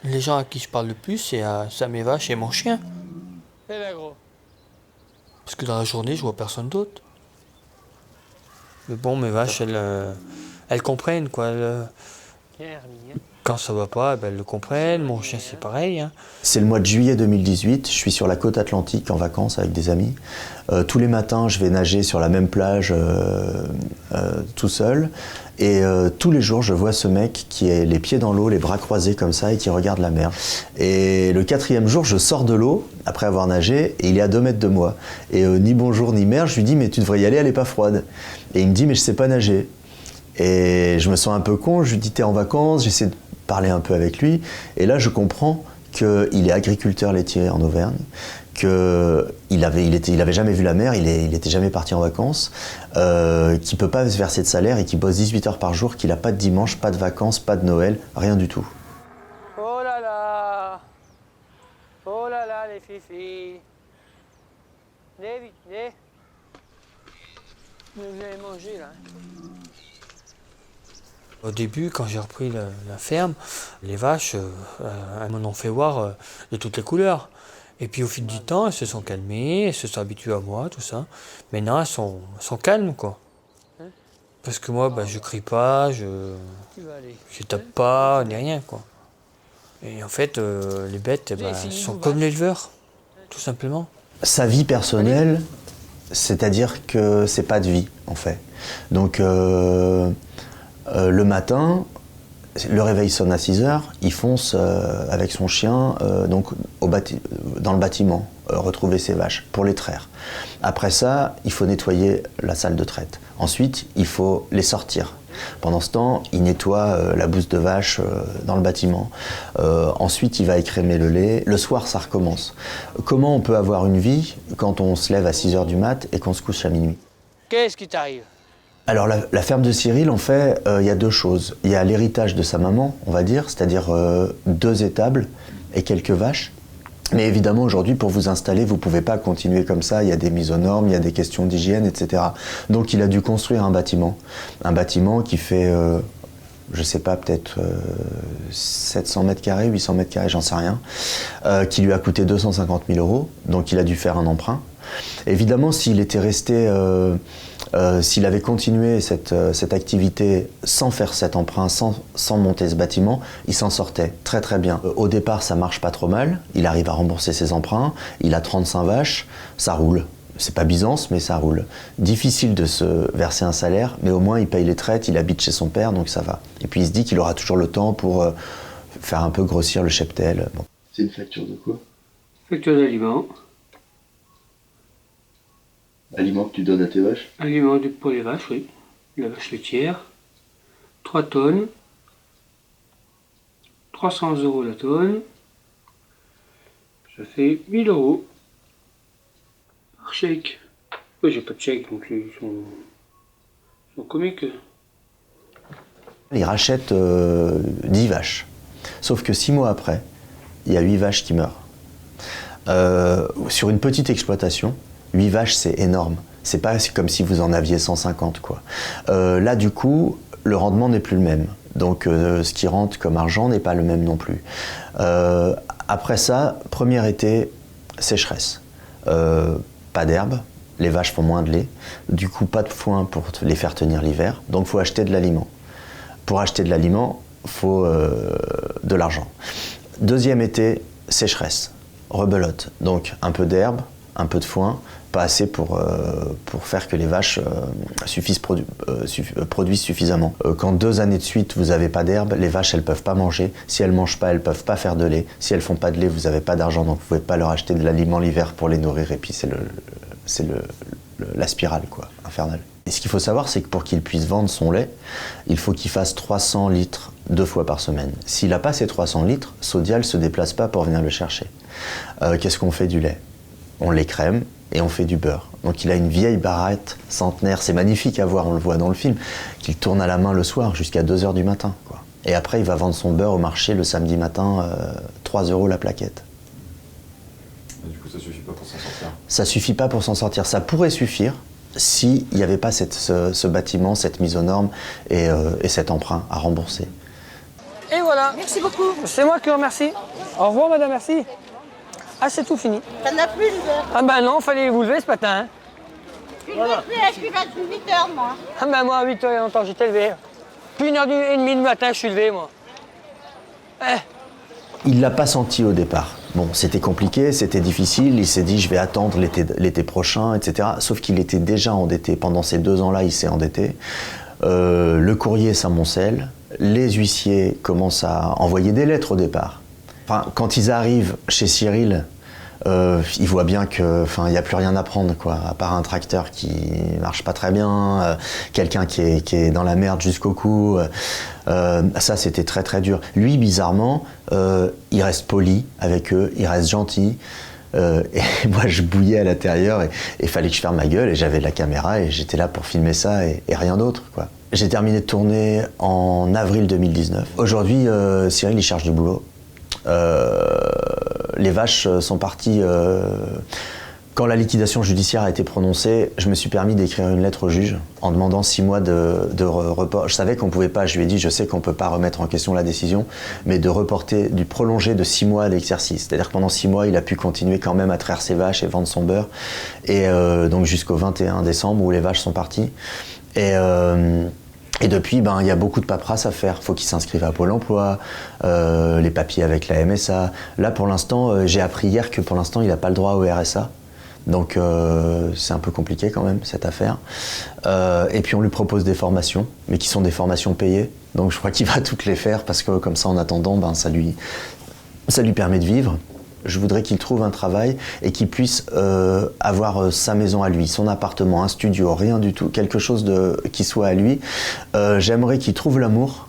Les gens à qui je parle le plus, c'est à mes vaches et mon chien. C'est là, gros. Parce que dans la journée, je vois personne d'autre. Mais bon, mes vaches, elles comprennent, quoi. Quand ça va pas, elles le comprennent. Mon chien, c'est pareil. Hein. C'est le mois de juillet 2018, je suis sur la côte atlantique en vacances avec des amis. Tous les matins, je vais nager sur la même plage tout seul. Et tous les jours, je vois ce mec qui a les pieds dans l'eau, les bras croisés comme ça et qui regarde la mer. Et le 4e jour, je sors de l'eau, après avoir nagé, et il est à 2 mètres de moi. Et ni bonjour ni mer, je lui dis « mais tu devrais y aller, elle est pas froide ». Et il me dit « mais je sais pas nager ». Et je me sens un peu con, je lui dis « t'es en vacances », j'essaie de parler un peu avec lui. Et là, je comprends qu'il est agriculteur laitier en Auvergne, qu'il avait jamais vu la mer, il était jamais parti en vacances, qu'il peut pas se verser de salaire et qu'il bosse 18 heures par jour, qu'il n'a pas de dimanche, pas de vacances, pas de Noël, rien du tout. Oh là là! Oh là là, les filles! Venez vite, venez! Vous allez manger là. Au début, quand j'ai repris la ferme, les vaches, elles m'en ont fait voir de toutes les couleurs. Et puis au fil du temps, elles se sont calmées, elles se sont habituées à moi, tout ça. Maintenant, elles sont calmes, quoi. Parce que moi, je crie pas, je tape pas, ni rien, quoi. Et en fait, les bêtes, elles sont comme l'éleveur, tout simplement. Sa vie personnelle, c'est-à-dire que c'est pas de vie, en fait. Donc, le matin, le réveil sonne à 6 heures, il fonce avec son chien donc dans le bâtiment, retrouver ses vaches pour les traire. Après ça, il faut nettoyer la salle de traite. Ensuite, il faut les sortir. Pendant ce temps, il nettoie la bouse de vache dans le bâtiment. Ensuite, il va écrémer le lait. Le soir, ça recommence. Comment on peut avoir une vie quand on se lève à 6 heures du mat et qu'on se couche à minuit? Qu'est-ce qui t'arrive? Alors la ferme de Cyril, en fait, il y a 2 choses. Il y a l'héritage de sa maman, on va dire, c'est-à-dire 2 étables et quelques vaches. Mais évidemment, aujourd'hui, pour vous installer, vous ne pouvez pas continuer comme ça. Il y a des mises aux normes, il y a des questions d'hygiène, etc. Donc il a dû construire un bâtiment. Un bâtiment qui fait, je ne sais pas, peut-être 700 mètres carrés, 800 mètres carrés, j'en sais rien, qui lui a coûté 250 000 €. Donc il a dû faire un emprunt. Évidemment, s'il était resté... s'il avait continué cette activité sans faire cet emprunt, sans monter ce bâtiment, il s'en sortait très très bien. Au départ, ça marche pas trop mal, il arrive à rembourser ses emprunts, il a 35 vaches, ça roule. C'est pas Byzance, mais ça roule. Difficile de se verser un salaire, mais au moins il paye les traites, il habite chez son père, donc ça va. Et puis il se dit qu'il aura toujours le temps pour faire un peu grossir le cheptel. Bon. C'est une facture de quoi? Facture d'aliments. Aliments que tu donnes à tes vaches? Aliments pour les vaches, oui. La vache laitière. 3 tonnes. 300 € la tonne. Ça fait 1000 € par chèque. Oui, j'ai pas de chèque, donc ils sont comiques. Il rachète 10 vaches. Sauf que 6 mois après, il y a 8 vaches qui meurent. Sur une petite exploitation, 8 vaches, c'est énorme. C'est pas comme si vous en aviez 150, quoi. Là, du coup, le rendement n'est plus le même. Donc, ce qui rentre comme argent n'est pas le même non plus. Après ça, premier été, sécheresse. Pas d'herbe, les vaches font moins de lait. Du coup, pas de foin pour les faire tenir l'hiver. Donc, il faut acheter de l'aliment. Pour acheter de l'aliment, il faut de l'argent. Deuxième été, sécheresse, rebelote. Donc, un peu d'herbe, un peu de foin, pas assez pour faire que les vaches produisent suffisamment. Quand 2 années de suite, vous n'avez pas d'herbe, les vaches, elles peuvent pas manger. Si elles mangent pas, elles peuvent pas faire de lait. Si elles font pas de lait, vous n'avez pas d'argent, donc vous pouvez pas leur acheter de l'aliment l'hiver pour les nourrir. Et puis c'est la spirale, quoi, infernale. Et ce qu'il faut savoir, c'est que pour qu'il puisse vendre son lait, il faut qu'il fasse 300 litres 2 fois par semaine. S'il n'a pas ces 300 litres, Sodial ne se déplace pas pour venir le chercher. Qu'est-ce qu'on fait du lait? On l'écrème et on fait du beurre. Donc il a une vieille barrette centenaire, c'est magnifique à voir, on le voit dans le film, qu'il tourne à la main le soir jusqu'à 2 h du matin, quoi. Et après, il va vendre son beurre au marché le samedi matin, 3 € la plaquette. Et du coup, ça suffit pas pour s'en sortir? Ça suffit pas pour s'en sortir. Ça pourrait suffire s'il n'y avait pas ce bâtiment, cette mise aux normes et cet emprunt à rembourser. Et voilà. Merci beaucoup. C'est moi qui vous remercie. Au revoir, madame, merci. Ah, c'est tout fini. T'en as plus une heure. Ah ben non, fallait vous lever ce matin. Hein. Je suis 28 heures, moi. Ah ben moi, à 8h, il y a longtemps, j'étais levé. Puis 1h30 du matin, je suis levé, moi. Eh. Il ne l'a pas senti au départ. Bon, c'était compliqué, c'était difficile, il s'est dit je vais attendre l'été prochain, etc. Sauf qu'il était déjà endetté. Pendant ces 2 ans-là, il s'est endetté. Le courrier s'amoncelle, les huissiers commencent à envoyer des lettres au départ. Enfin, quand ils arrivent chez Cyril, ils voient bien que, enfin, il n'y a plus rien à prendre, quoi, à part un tracteur qui marche pas très bien, quelqu'un qui est dans la merde jusqu'au cou. Ça, c'était très très dur. Lui, bizarrement, il reste poli avec eux, il reste gentil. Et moi, je bouillais à l'intérieur et il fallait que je ferme ma gueule et j'avais la caméra et j'étais là pour filmer ça et rien d'autre, quoi. J'ai terminé de tourner en avril 2019. Aujourd'hui, Cyril, il cherche du boulot. Les vaches sont parties. Quand la liquidation judiciaire a été prononcée, je me suis permis d'écrire une lettre au juge en demandant 6 mois de report. Je savais qu'on pouvait pas, je lui ai dit, je sais qu'on peut pas remettre en question la décision, mais de reporter, du prolonger de 6 mois l'exercice. C'est-à-dire que pendant 6 mois, il a pu continuer quand même à traire ses vaches et vendre son beurre. Et donc jusqu'au 21 décembre où les vaches sont parties. Et depuis, ben, il y a beaucoup de paperasse à faire. Il faut qu'il s'inscrive à Pôle emploi, les papiers avec la MSA. Là, pour l'instant, j'ai appris hier que pour l'instant, il n'a pas le droit au RSA. Donc, c'est un peu compliqué quand même, cette affaire. Et puis, on lui propose des formations, mais qui sont des formations payées. Donc, je crois qu'il va toutes les faire parce que comme ça, en attendant, ben, ça lui permet de vivre. Je voudrais qu'il trouve un travail et qu'il puisse avoir sa maison à lui, son appartement, un studio, rien du tout, quelque chose qui soit à lui. J'aimerais qu'il trouve l'amour,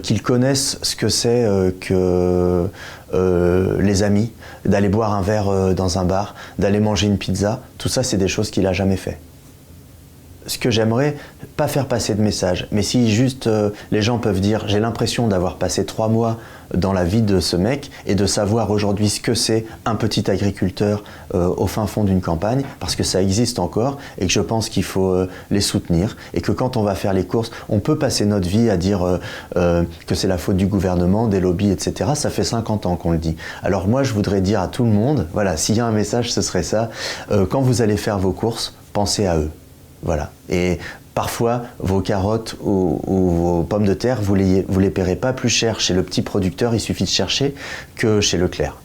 qu'il connaisse ce que c'est que les amis, d'aller boire un verre dans un bar, d'aller manger une pizza. Tout ça, c'est des choses qu'il n'a jamais fait. Ce que j'aimerais, pas faire passer de message, mais si juste les gens peuvent dire j'ai l'impression d'avoir passé 3 mois dans la vie de ce mec et de savoir aujourd'hui ce que c'est un petit agriculteur au fin fond d'une campagne, parce que ça existe encore et que je pense qu'il faut les soutenir et que quand on va faire les courses, on peut passer notre vie à dire que c'est la faute du gouvernement, des lobbies, etc. Ça fait 50 ans qu'on le dit. Alors moi, je voudrais dire à tout le monde, voilà, s'il y a un message, ce serait ça, quand vous allez faire vos courses, pensez à eux. Voilà. Et parfois, vos carottes ou vos pommes de terre, vous les paierez pas plus cher chez le petit producteur, il suffit de chercher, que chez Leclerc.